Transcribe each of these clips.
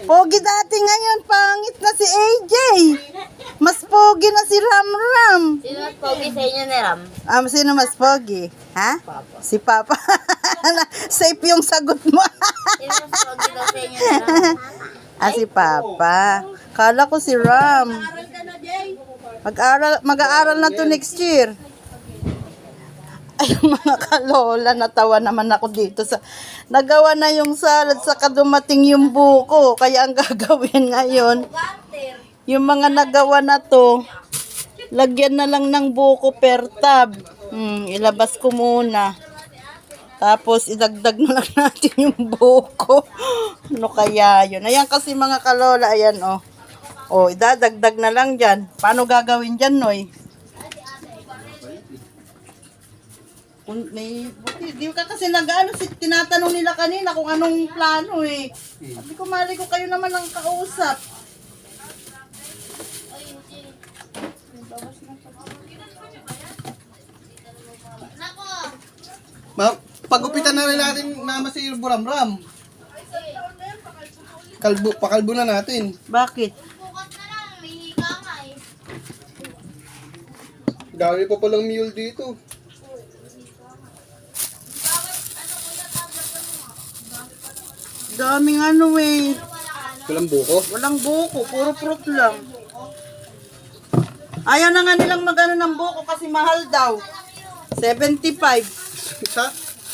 Pogi dati ngayon, pangit na si AJ. Mas pogi na si Ramram. Sino mas pogi sa inyo ni Ram? Sino mas pogi? Ha? Papa. Si Papa. Safe yung sagot mo. Sino mas pogi daw sa inyo ni Ram? Si Papa. Kala ko si Ram. Mag-aaral na to next year. Ay, mga kalola, natawa naman ako dito sa nagawa na yung salad saka dumating yung buko. Kaya ang gagawin ngayon, yung mga nagawa na to, lagyan na lang ng buko per tab. Ilabas ko muna. Tapos idagdag na lang natin yung buko. Ano kaya yun? Ayan kasi mga kalola, ayan oh. Oh, idadagdag na lang dyan. Paano gagawin dyan, Noy? Di ka kasi nag-ano, tinatanong nila kanina kung anong plano eh. Sabi ko, mali ko kayo naman ang kausap. Pagupitan na rin natin mama si Buramram. Pakalbo na natin. Bakit? Bukas na lang, may hika nga eh. Dami pa palang mule dito. Daming ano eh. Walang buko. Walang buko, puro fruit lang. Ayaw na nga nilang magano ng buko kasi mahal daw. 75. Isa?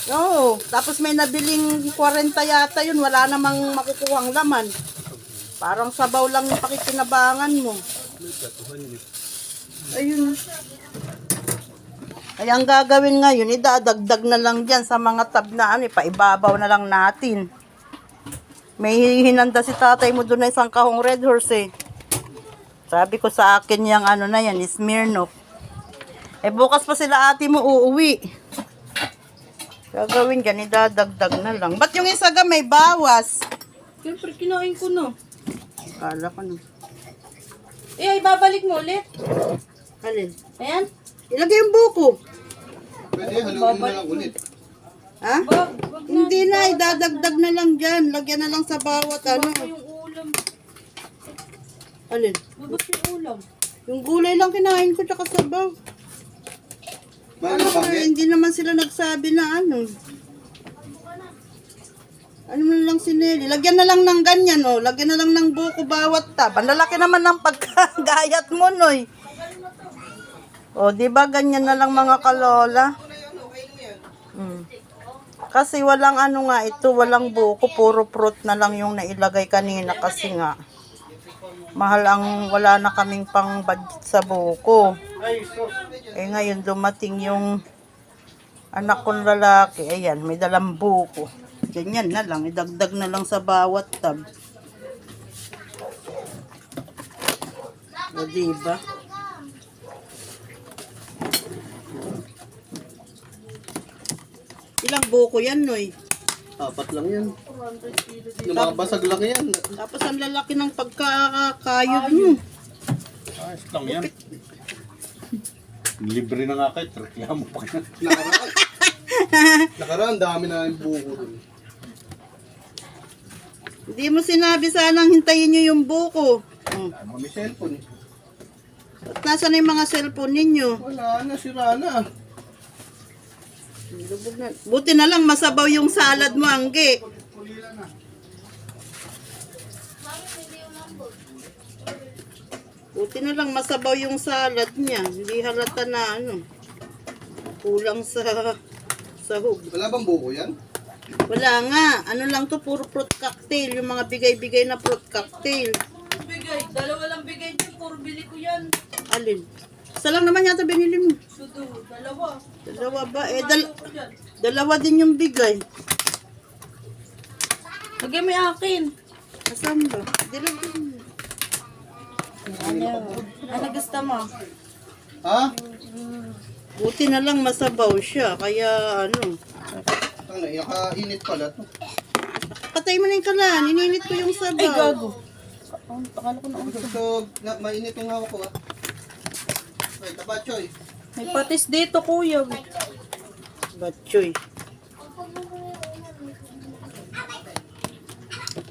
Oo, tapos may nabiling 40 yata yun, wala namang makukuhang laman. Parang sabaw lang yung pakikinabangan mo. Ayun. Kaya ang gagawin ngayon, idadagdag na lang dyan sa mga tab na ano, paibabaw na lang natin. May hinanda si tatay mo doon na isang kahong Red Horse eh. Sabi ko sa akin yung ano na yan, Smirnoff. Bukas pa sila ate mo uuwi. Gagawin dyan, idadagdag na lang. Ba't yung isaga may bawas? Siyempre, kinain ko na. Kala ko na. Ay, babalik mo ulit. Alin? Ayan. Ilagay yung buko. Pwede, haluin mo na lang ulit. Ha? Wag na. Hindi na, idadagdag na lang dyan. Lagyan na lang sa bawat ano. Baka yung ulam. Alin? Babas yung ulam. Yung gulay lang kinain ko tsaka sabaw. Ano Ano, hindi naman sila nagsabi na ano. Ano mo na lang si Nelly. Lagyan na lang ng ganyan, oh. Lagyan na lang ng buko bawat tab. Ang lalaki naman ng pagkagayat mo, Noy. O, di ba ganyan na lang mga kalola? Kasi walang ano nga ito, walang buko. Puro fruit na lang yung nailagay kanina kasi nga. Mahal ang wala na kaming pang budget sa buko. Ngayon dumating yung anak kong lalaki. Ayan, may dalang buko. Ganyan na lang, idagdag na lang sa bawat tab. O diba? Ilang buko yan, Noy? 4 lang yan. Lumabasag lang yan. Tapos ang lalaki ng pagkakayod mo. Ayos lang yan. Libre na nga kayo, reklamo pa kayo. Nakaraan, dami na yung buko dun. Hindi mo sinabi sanang hintayin nyo yung buko. Ano, may cellphone. At nasa na yung mga cellphone ninyo? Wala na, sira na. Buti na lang masabaw yung salad mo, Angge. Buti na lang masabaw yung salad niya. Hindi halata na ano. Kulang sa sahog. Wala bang buko yan? Wala nga. Ano lang to, puro fruit cocktail. Yung mga bigay-bigay na fruit cocktail. Bigay. Dalawa lang bigay niyo. Puro bili ko yan. Alin? Isa lang naman yata binili mo. Sudo. Dalawa. Dalawa ba? Dalawa din yung bigay. Lagay mo yung akin. Asan ba? Dilagay mo. Ano gusto mo? Ha? Buti na lang masabaw siya. Kaya ano. Ano, nakainit pala to. Patay mo na yung kalan. Ininit ko yung sabaw. Ay, gago. Akala ko na Gusto, mainit yung hawak ko ah. Ay, tabachoy. may patis dito, kuya. Batchoy.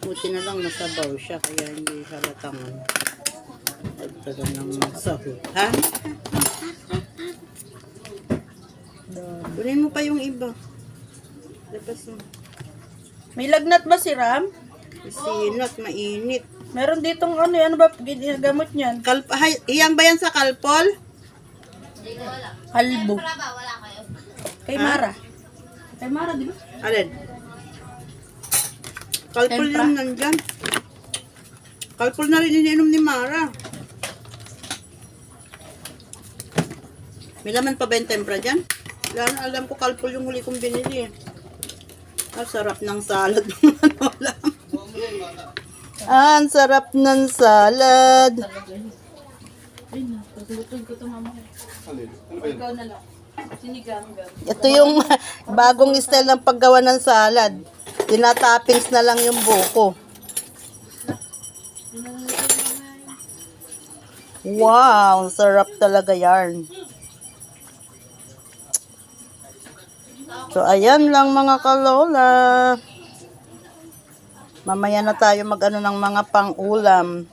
Buti na lang nasabaw siya, kaya hindi halatang nagtagal ng sahog. Ha? Kunin mo pa yung iba. Labas mo. May lagnat ba si Ram? Sinat, mainit. Meron ditong ano ba ginagamot niyan? Iyang ba yan sa kalpol? Halbo. Wala ba? Wala kayo. Kay Mara. Kay Mara, di ba? Alin? Kalpol Tempra. yung nandyan. Kalpol na rin iniinom ni Mara. May laman pa ba yung tempra dyan? Alam ko kalpol yung huli kong binili. Sarap ng salad. Wala. Ang sarap ng salad. Ikaw na lang. Sinigang. Ito yung bagong style ng paggawa ng salad. Tinatoppings na lang yung buko. Wow, sarap talaga yarn. So, ayan lang mga kalola. Mamaya na tayo mag-ano ng mga pang-ulam.